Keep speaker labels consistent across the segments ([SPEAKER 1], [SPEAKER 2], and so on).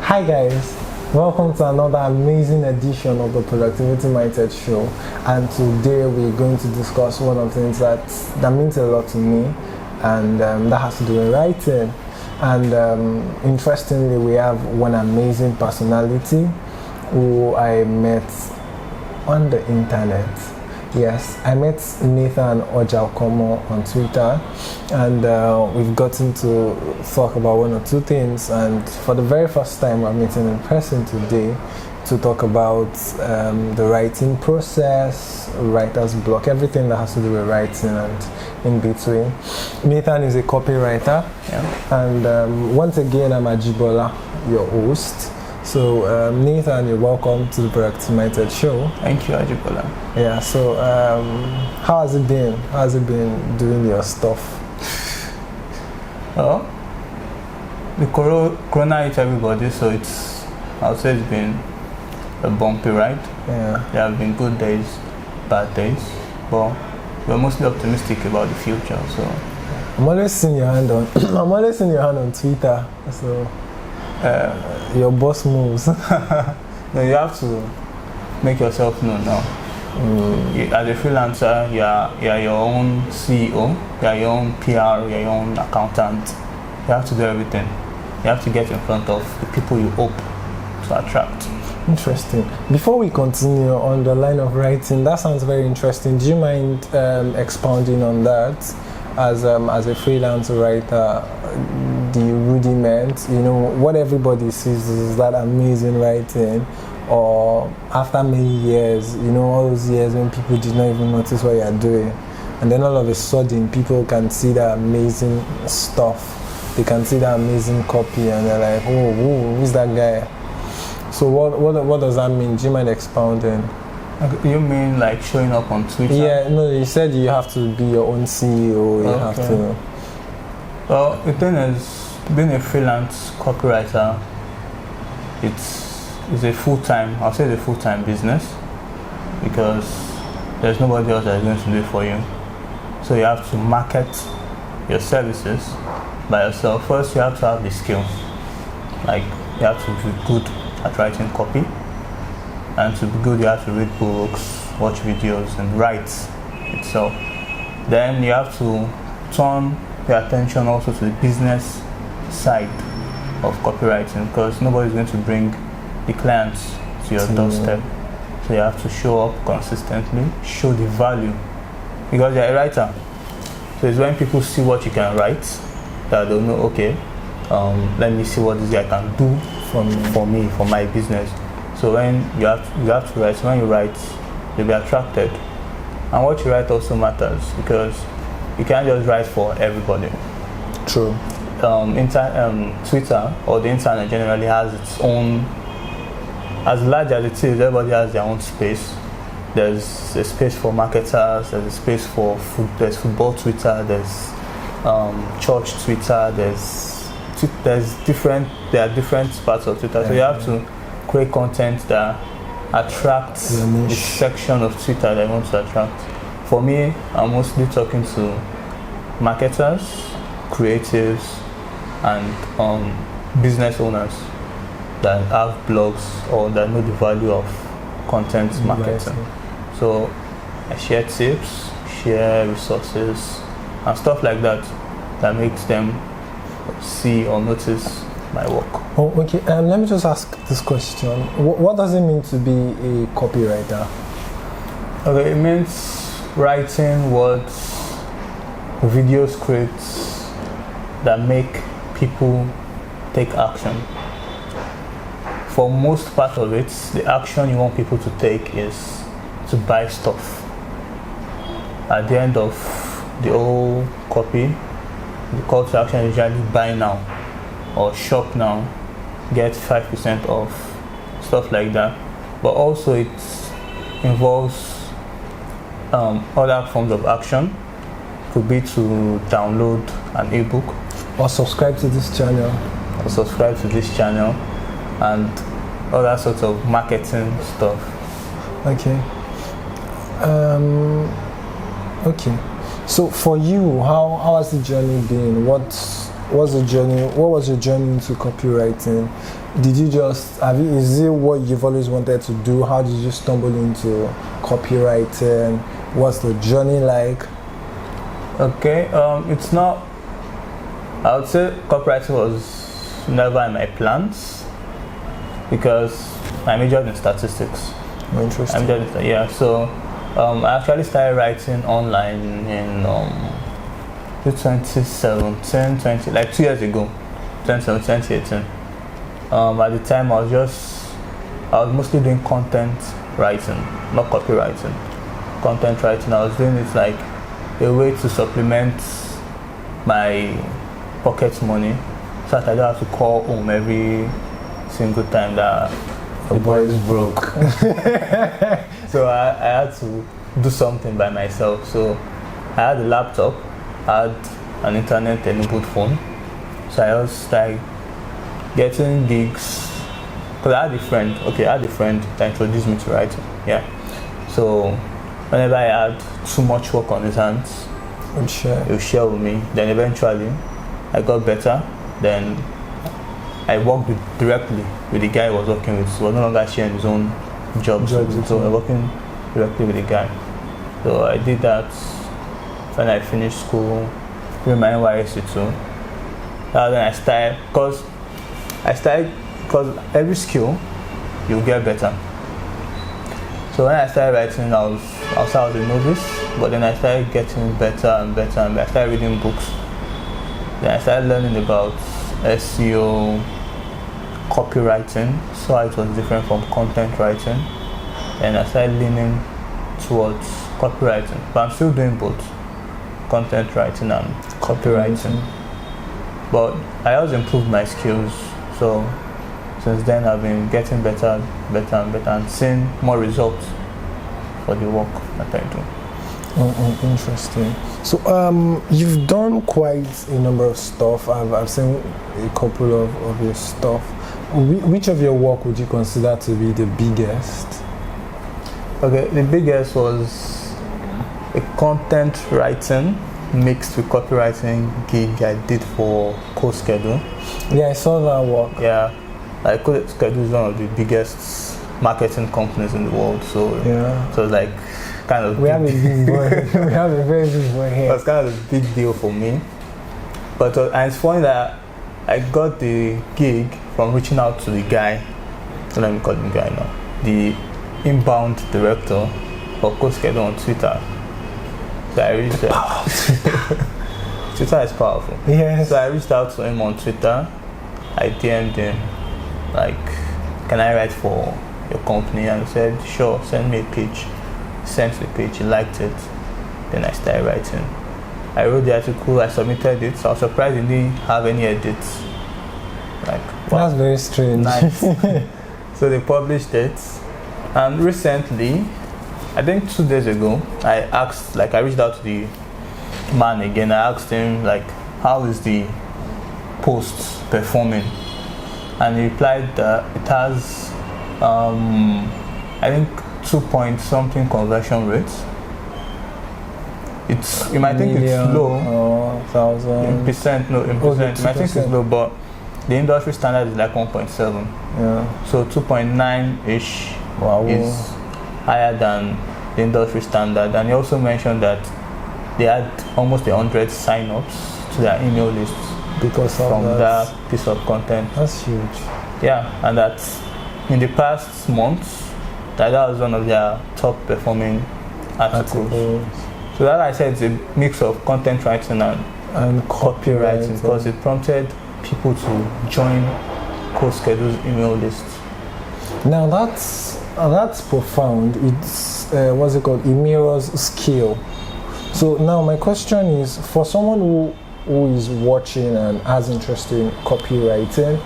[SPEAKER 1] Hi guys, welcome to another amazing edition of the Productivity Mindset Show, and today we're going to discuss one of the things that means a lot to me, and that has to do with writing. And interestingly, we have one amazing personality who I met on the internet. Yes, I met Nathan Ojaokomo on Twitter, and we've gotten to talk about one or two things. And for the very first time, we're meeting in person today to talk about the writing process, writer's block, everything that has to do with writing and in between. Nathan is a copywriter, and once again, I'm AJIBOLA, your host. So Nathan, you're welcome to the Productivity Mindset Show.
[SPEAKER 2] Thank you, AJIBOLA.
[SPEAKER 1] Yeah, so how has it been? How has it been doing your stuff?
[SPEAKER 2] Well, the corona hit everybody, so I would say it's been a bumpy ride.
[SPEAKER 1] Yeah.
[SPEAKER 2] There have been good days, bad days, but we're mostly optimistic about the future. So
[SPEAKER 1] I'm always seeing your hand on Twitter. So your boss moves.
[SPEAKER 2] No, you have to make yourself known now. As a freelancer, you're your own CEO, you're your own PR, you're your own accountant. You have to do everything. You have to get in front of the people you hope to attract.
[SPEAKER 1] Interesting. Before we continue on the line of writing, that sounds very interesting. Do you mind expounding on that? As a freelance writer, the rudiment, what everybody sees is that amazing writing, or after many years, all those years when people did not even notice what you're doing, and then all of a sudden people can see that amazing stuff, they can see that amazing copy, and they're like, oh, who's that guy? So what does that mean? Do you mind expounding?
[SPEAKER 2] You mean like showing up on Twitter?
[SPEAKER 1] Yeah, no, you said you have to be your own CEO, you have to...
[SPEAKER 2] Well, the thing is, being a freelance copywriter, it's a full-time, I'll say it's a full-time business, because there's nobody else that's going to do it for you. So you have to market your services by yourself. First, you have to have the skill. Like, you have to be good at writing copy. And to be good, you have to read books, watch videos, and write itself. Then you have to turn your attention also to the business side of copywriting, because nobody's going to bring the clients to your doorstep. So you have to show up consistently, show the value, because you're a writer. So it's when people see what you can write that they'll know, okay, let me see what this guy can do for me, for my business. So when you have to write, so when you write, you'll be attracted. And what you write also matters, because you can't just write for everybody.
[SPEAKER 1] True.
[SPEAKER 2] Twitter, or the internet generally, has its own, as large as it is, everybody has their own space. There's a space for marketers, there's a space for there's football Twitter, there's church Twitter, there are different parts of Twitter. So you have to create content that attracts the section of Twitter that you want to attract. For me, I'm mostly talking to marketers, creatives, and business owners that have blogs or that know the value of content marketing. So I share tips, share resources, and stuff like that makes them see or notice my work.
[SPEAKER 1] Oh, okay. Let me just ask this question. What does it mean to be a copywriter?
[SPEAKER 2] Okay, it means writing words, video scripts that make people take action. For most part of it, the action you want people to take is to buy stuff. At the end of the whole copy, the call to action is usually buy now, or shop now, get 5% off, stuff like that. But also it involves other forms of action. Could be to download an ebook,
[SPEAKER 1] or subscribe to this channel,
[SPEAKER 2] and other sorts of marketing stuff.
[SPEAKER 1] Okay. Okay. So for you, how has the journey been? what's the journey? What was your journey into copywriting? Did you just is it what you've always wanted to do? How did you stumble into copywriting? What's the journey like?
[SPEAKER 2] Okay, it's not. I would say copywriting was never in my plans because I majored in statistics.
[SPEAKER 1] Interesting.
[SPEAKER 2] So I actually started writing online in 2017, like 2 years ago, 2017, 2018. At the time, I was mostly doing content writing, not copywriting. Content writing, I was doing it like a way to supplement my pocket money, so that I don't have to call home every single time that the boy is broke. So I had to do something by myself. So I had a laptop, I had an internet-enabled phone. So I also started getting gigs. Because I had a friend that introduced me to writing. Yeah. So whenever I had too much work on his hands, he would share with me. Then eventually, I got better. Then I worked directly with the guy I was working with. He was no longer sharing his own jobs. So I was working directly with the guy. So I did that when I finished school, with my NYSC too. Then I started, because every skill, you get better. So when I started writing, I was a novice, but then I started getting better and better, and I started reading books. Then I started learning about SEO, copywriting, so it was different from content writing, and I started leaning towards copywriting. But I'm still doing both content writing and copywriting. But I also improved my skills, so since then I've been getting better, and seeing more results for the work that I do.
[SPEAKER 1] Interesting. So you've done quite a number of stuff. I've seen a couple of your stuff. Which of your work would you consider to be the biggest?
[SPEAKER 2] Okay, the biggest was a content writing mixed with copywriting gig I did for CoSchedule.
[SPEAKER 1] Yeah, I saw that work.
[SPEAKER 2] Yeah, like CoSchedule is one of the biggest marketing companies in the world. So
[SPEAKER 1] yeah,
[SPEAKER 2] so like kind of
[SPEAKER 1] we have a big boy. We have a very big boy here.
[SPEAKER 2] It was kind of a big deal for me. But and it's funny that I got the gig from reaching out to the guy. So let me call him guy now. The inbound director for CoSchedule on Twitter. So I reached out. Twitter is powerful.
[SPEAKER 1] Yes.
[SPEAKER 2] So I reached out to him on Twitter. I DM'd him, like, can I write for your company? And he said, sure, send me a pitch. Sent the page, he liked it. Then I started writing. I wrote the article, I submitted it. So I was surprised he didn't have any edits. Like, wow,
[SPEAKER 1] that's very strange.
[SPEAKER 2] Nice. So they published it. And recently, I think 2 days ago, I reached out to the man again. I asked him, like, how is the post performing? And he replied that it has, I think, 2-point-something conversion rates. You might think it's low.
[SPEAKER 1] In percent.
[SPEAKER 2] You might think it's low, but the industry standard is like 1.7.
[SPEAKER 1] Yeah.
[SPEAKER 2] So 2.9-ish is higher than the industry standard. And he also mentioned that they had almost 100 sign-ups to their email lists
[SPEAKER 1] because
[SPEAKER 2] from that piece of content.
[SPEAKER 1] That's huge.
[SPEAKER 2] Yeah, and that in the past months, that was one of their top performing articles. So that I said it's a mix of content writing and copywriting, because it prompted people to join CoSchedule's email list.
[SPEAKER 1] Now that's profound. It's what's it called? It mirrors skill. So now my question is, for someone who is watching and has interest in copywriting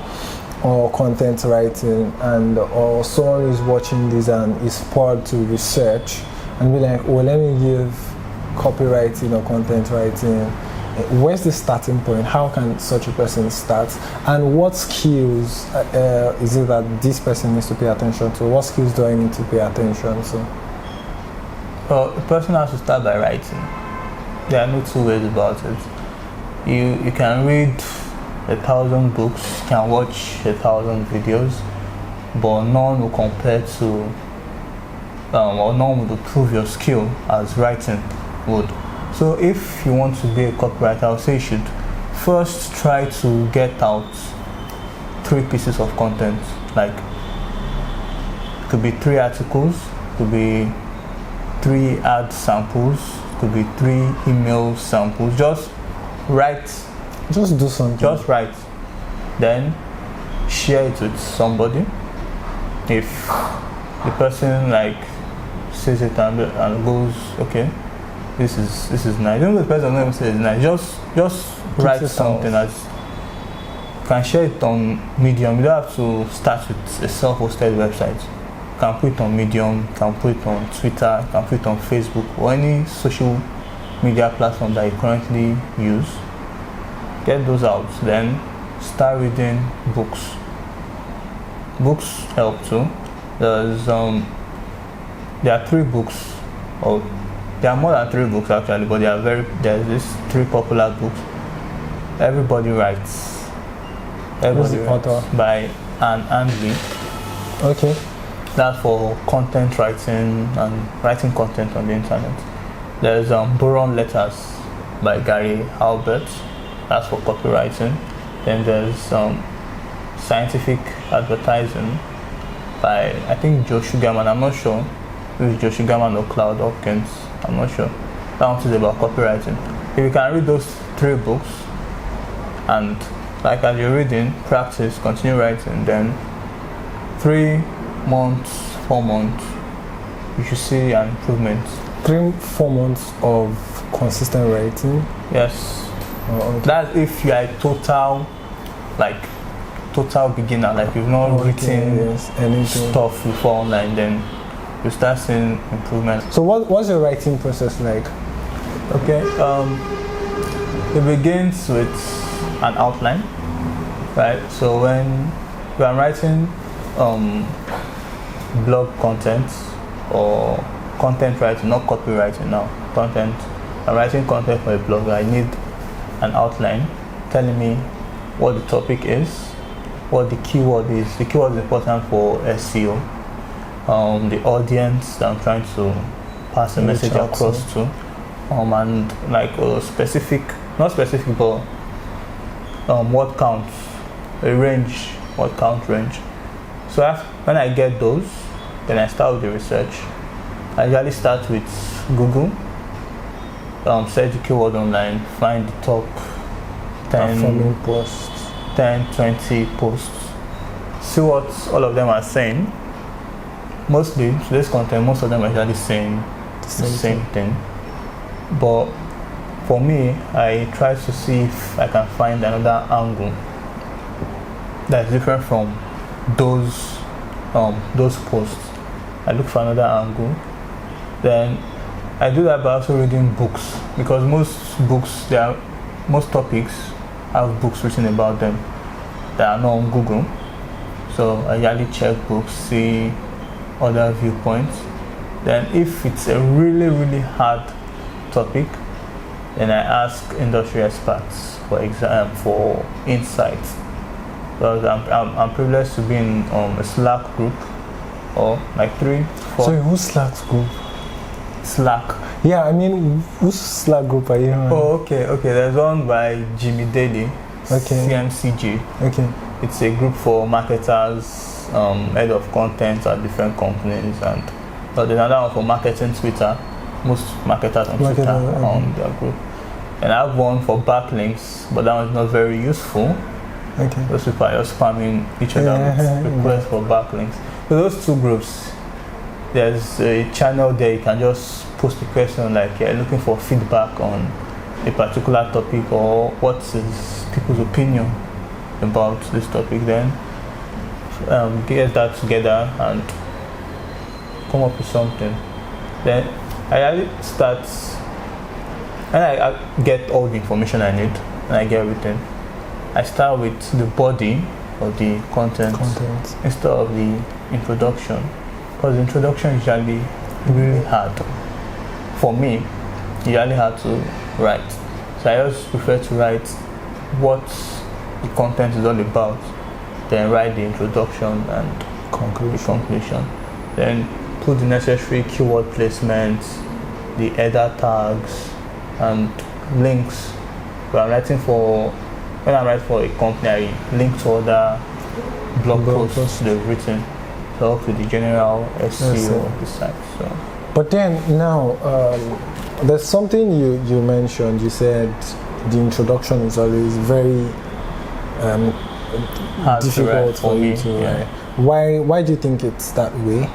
[SPEAKER 1] or content writing, or someone who is watching this and is spurred to research and be like, oh, let me give copywriting or content writing, where's the starting point? How can such a person start? And what skills is it that this person needs to pay attention to? What skills do I need to pay attention to?
[SPEAKER 2] Well, the person has to start by writing. There are no two ways about it. You can read 1,000 books, you can watch 1,000 videos, but none will compare to, or none will prove your skill as writing would. So if you want to be a copywriter, I would say you should first try to get out 3 pieces of content. Like, it could be 3 articles, it could be 3 ad samples, it could be 3 email samples. Just write.
[SPEAKER 1] Just do something.
[SPEAKER 2] Just write. Then share it with somebody. If the person like sees it and goes, okay, this is nice. Even the person doesn't say it's nice. Just write something as you can share it on Medium. You don't have to start with a self-hosted website. You can put it on Medium, you can put it on Twitter, you can put it on Facebook, or any social media platform that you currently use. Get those out, then start reading books. Books help too. There are 3 books, or there are more than 3 books actually, but there's these 3 popular books. Everybody Writes. Everybody Writes by Anne Angley.
[SPEAKER 1] Okay.
[SPEAKER 2] That's for content writing and writing content on the internet. There's Boron Letters by Gary Halbert. That's for copywriting. Then there's Scientific Advertising by, I think, Joe Sugarman. I'm not sure if it's Joe Sugarman or Cloud Hopkins. I'm not sure. That one is about copywriting. If you can read those 3 books, and like as you're reading, practice, continue writing, then 3 months, 4 months, you should see an improvement.
[SPEAKER 1] 3-4 months of consistent writing?
[SPEAKER 2] Yes.
[SPEAKER 1] Oh, okay.
[SPEAKER 2] That's if you are a total beginner, like you've not written stuff before online, then you start seeing improvement.
[SPEAKER 1] So what's your writing process like?
[SPEAKER 2] Okay, it begins with an outline, right? So when you are writing blog content or content writing, not copywriting now, content, I'm writing content for a blog, I need an outline telling me what the topic is, what the keyword is. The keyword is important for SEO. The audience that I'm trying to pass a message across to, and like a specific, not specific, but what counts, a range, what count range. So when I get those, then I start with the research. I usually start with Google. Search the keyword online, find the top 10
[SPEAKER 1] posts,
[SPEAKER 2] 10-20 posts, see what all of them are saying. Mostly today's content, most of them are actually saying the same thing. But for me, I try to see if I can find another angle that's different from those posts. I look for another angle. Then I do that by also reading books, because most topics have books written about them that are not on Google. So I usually check books, see other viewpoints. Then if it's a really, really hard topic, then I ask industry experts for insights. Because I'm privileged to be in a Slack group, or like 3-4.
[SPEAKER 1] So who's Slack's group?
[SPEAKER 2] Slack.
[SPEAKER 1] Yeah, I mean, whose Slack group are you in?
[SPEAKER 2] Oh, okay. There's one by Jimmy Daly, CMCG.
[SPEAKER 1] Okay.
[SPEAKER 2] It's a group for marketers, head of content at different companies, and there's another one for marketing Twitter. Most marketers on Twitter on their group. And I have one for backlinks, but that one's not very useful.
[SPEAKER 1] Okay.
[SPEAKER 2] Those people are just spamming each other with requests for backlinks. So those 2 groups, there's a channel there you can just post a question like you're looking for feedback on a particular topic, or what is people's opinion about this topic. Then get that together and come up with something. Then I start, and I get all the information I need, and I get everything. I start with the body of the content. Instead of the introduction, because the introduction is usually really hard. For me, usually hard to write. So I just prefer to write what the content is all about, then write the introduction and the conclusion. Then put the necessary keyword placements, the header tags, and links. When I'm writing for a company, I link to other blog posts they've written to help with the general SEO of the site. So.
[SPEAKER 1] But then now, there's something you mentioned. You said the introduction is always very difficult for you to write. Why do you think it's that way?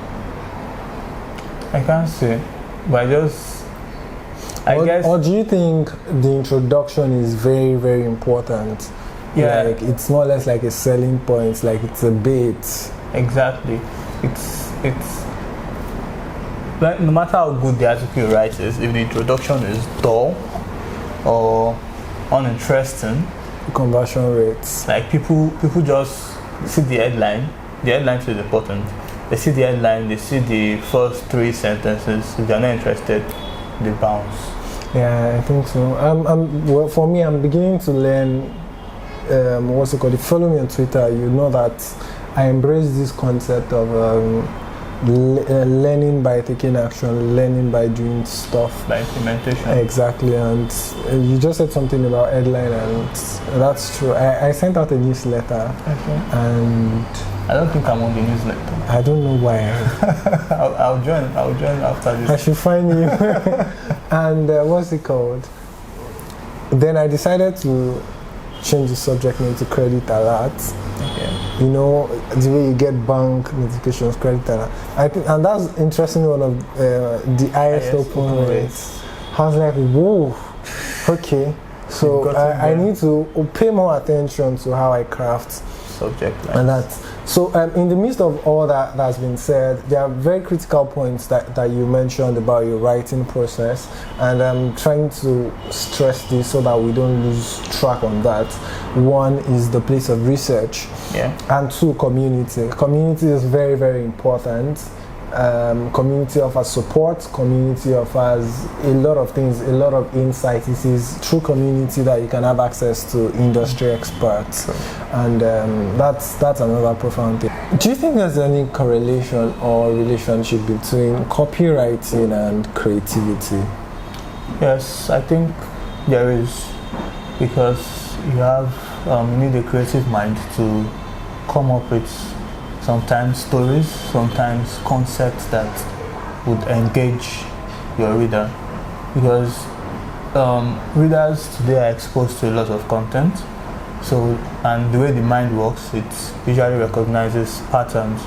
[SPEAKER 2] I can't say, but I guess.
[SPEAKER 1] Or do you think the introduction is very, very important?
[SPEAKER 2] Yeah.
[SPEAKER 1] Like it's more or less like a selling point, like it's a bait.
[SPEAKER 2] Exactly. It's like no matter how good the article you write is, if the introduction is dull or uninteresting,
[SPEAKER 1] conversion rates.
[SPEAKER 2] Like people just see the headline. The headline is important. They see the headline, they see the first 3 sentences. If they're not interested, they bounce.
[SPEAKER 1] Yeah, I think so. Well, for me, I'm beginning to learn. What's it called? If you follow me on Twitter, you know that I embrace this concept of learning by taking action, learning by doing stuff.
[SPEAKER 2] By implementation.
[SPEAKER 1] Exactly, and you just said something about headline, and that's true. I sent out a newsletter, and
[SPEAKER 2] I don't think I'm on the newsletter.
[SPEAKER 1] I don't know why.
[SPEAKER 2] I'll join after this.
[SPEAKER 1] I should find you. And what's it called? Then I decided to change the subject name to credit alert.
[SPEAKER 2] Okay.
[SPEAKER 1] You know, the way you get bank notifications, credit alert. I think, and that's interesting. One of the highest open rates. I was like, whoa, okay. So I need to pay more attention to how I craft
[SPEAKER 2] subject lines.
[SPEAKER 1] And that. So in the midst of all that's been said, there are very critical points that you mentioned about your writing process, and I'm trying to stress this so that we don't lose track on that. One is the place of research, and 2, community. Community is very, very important. Community offers support, community offers a lot of things, a lot of insight. It is through community that you can have access to industry experts, and that's another profound thing. Do you think there's any correlation or relationship between copywriting and creativity?
[SPEAKER 2] Yes, I think there is, because you need a creative mind to come up with sometimes stories, sometimes concepts that would engage your reader, because readers today are exposed to a lot of content. So, and the way the mind works, it usually recognizes patterns.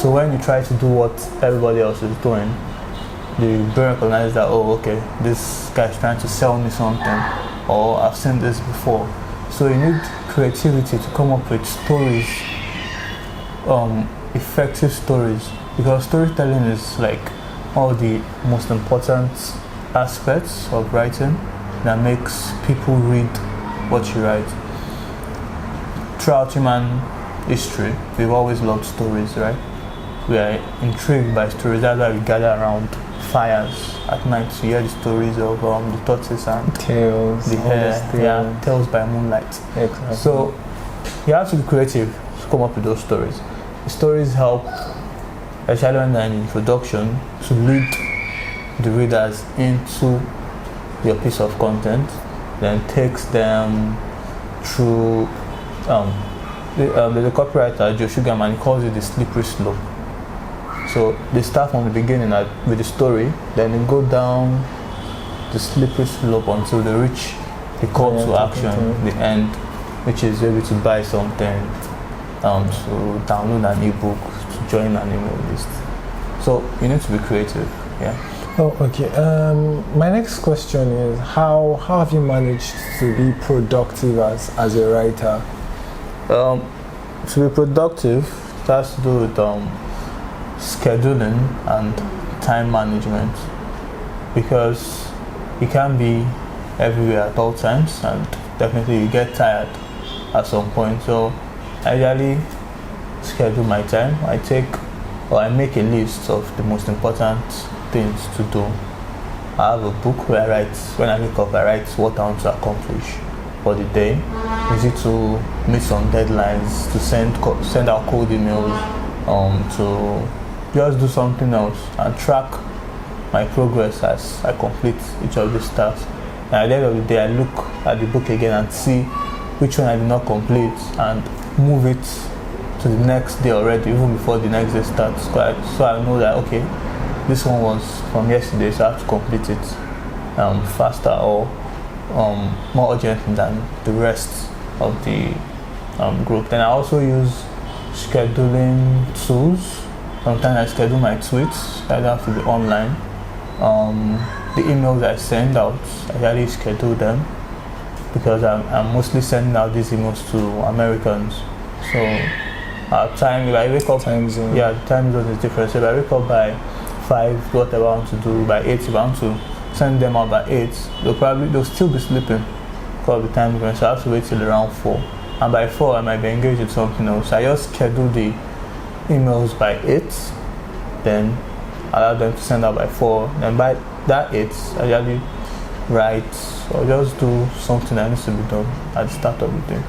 [SPEAKER 2] So when you try to do what everybody else is doing, the brain recognizes that, oh, okay, this guy is trying to sell me something, or I've seen this before. So you need creativity to come up with stories, effective stories, because storytelling is like one of the most important aspects of writing that makes people read what you write. Throughout human history, we've always loved stories, right? We are intrigued by stories. That's why we gather around fires at night to hear the stories of the tortoise and
[SPEAKER 1] tales,
[SPEAKER 2] the hare, tales by moonlight.
[SPEAKER 1] Exactly.
[SPEAKER 2] So you have to be creative to come up with those stories. The stories help, especially when they're in introduction, to lead the readers into your piece of content, then takes them through. There's a copywriter, Joe Sugarman, he calls it the slippery slope. So they start from the beginning with the story, then they go down the slippery slope until they reach the call to action, the end, which is able to buy something, to download an ebook, to join an email list. So you need to be creative.
[SPEAKER 1] Oh, okay. My next question is how have you managed to be productive as a writer?
[SPEAKER 2] To be productive, it has to do with scheduling and time management, because you can't be everywhere at all times, and definitely you get tired at some point. So I usually schedule my time. I make a list of the most important things to do. I have a book where when I wake up, I write what I want to accomplish for the day. easy to meet some deadlines, to send out cold emails, to just do something else and track my progress as I complete each of these tasks. And at the end of the day, I look at the book again and see which one I did not complete and move it to the next day already, even before the next day starts. So I know that, okay, this one was from yesterday, so I have to complete it faster or more urgently than the rest of the group. Then I also use scheduling tools. Sometimes I schedule my tweets. I don't have to be online. The emails I send out, I usually schedule them because I'm mostly sending out these emails to Americans. So time, if I wake up,
[SPEAKER 1] time zone.
[SPEAKER 2] Yeah, the time zone is different. So if I wake up by 5, whatever I want to do, by 8, if I want to send them out by 8, they'll still be sleeping because of the time difference. So I have to wait till around 4. And by 4, I might be engaged with something else. I just schedule the emails by 8, then allow them to send out by 4. Then by that 8, I usually write or just do something that needs to be done at the start of the day.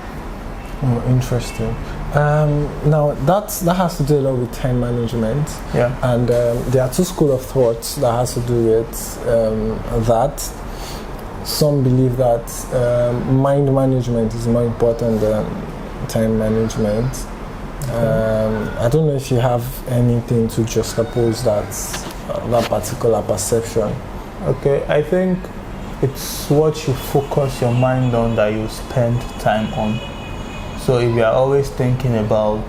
[SPEAKER 1] Oh, interesting. Now that has to do a lot with time management.
[SPEAKER 2] Yeah.
[SPEAKER 1] And there are two schools of thoughts that has to do with that. Some believe that mind management is more important than time management. I don't know if you have anything to juxtapose that particular perception.
[SPEAKER 2] Okay, I think it's what you focus your mind on that you spend time on. So if you are always thinking about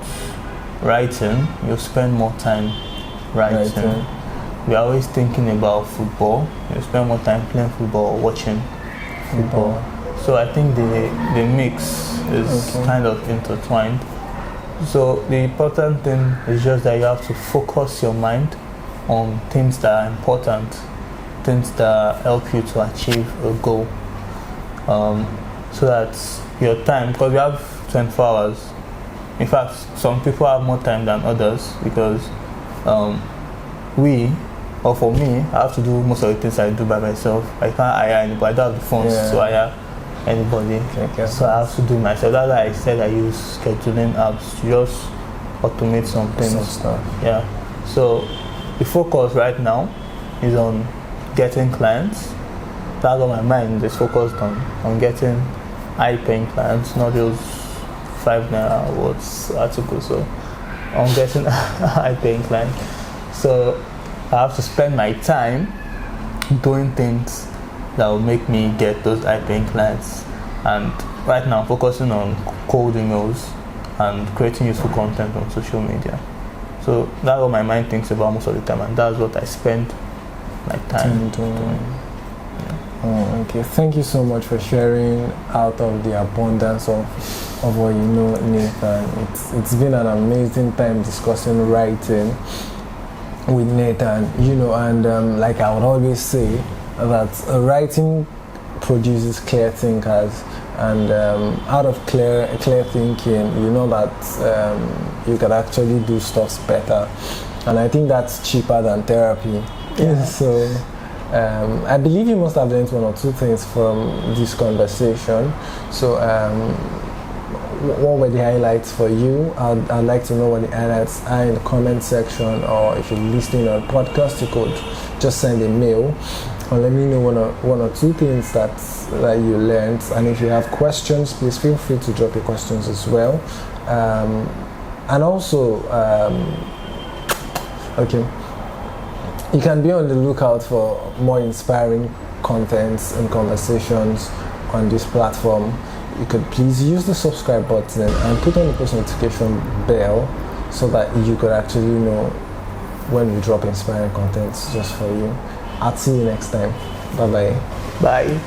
[SPEAKER 2] writing, you spend more time writing. If you are always thinking about football, you spend more time playing football or watching football. So I think the mix is kind of intertwined. So the important thing is just that you have to focus your mind on things that are important, things that help you to achieve a goal. So that your time, because you have 24 hours. In fact, some people have more time than others because for me, I have to do most of the things I do by myself. I can't hire anybody. I don't have the funds to hire anybody.
[SPEAKER 1] Okay.
[SPEAKER 2] So I have to do myself. That's why I said I use scheduling apps to just automate some things.
[SPEAKER 1] Some stuff.
[SPEAKER 2] Yeah. So the focus right now is on getting clients. That's what my mind is focused on getting high-paying clients, not those 5 naira words articles. So I'm getting high-paying clients. So I have to spend my time doing things that will make me get those high-paying clients. And right now, I'm focusing on cold emails and creating useful content on social media. So that's what my mind thinks about most of the time, and that's what I spend my time doing.
[SPEAKER 1] Oh, okay. Thank you so much for sharing out of the abundance of what you know, Nathan. It's been an amazing time discussing writing with Nathan. And like I would always say, that writing produces clear thinkers, and out of clear thinking, you know that you can actually do stuff better, and I think that's cheaper than therapy.
[SPEAKER 2] Yeah.
[SPEAKER 1] So. I believe you must have learned one or two things from this conversation. So, what were the highlights for you? I'd like to know what the highlights are in the comment section, or if you're listening on podcast, you could just send a mail or let me know one or two things that you learned. And if you have questions, please feel free to drop your questions as well. And also, you can be on the lookout for more inspiring contents and conversations on this platform. You could please use the subscribe button and put on the post notification bell so that you could actually know when we drop inspiring content just for you. I'll see you next time. Bye-bye.
[SPEAKER 2] Bye.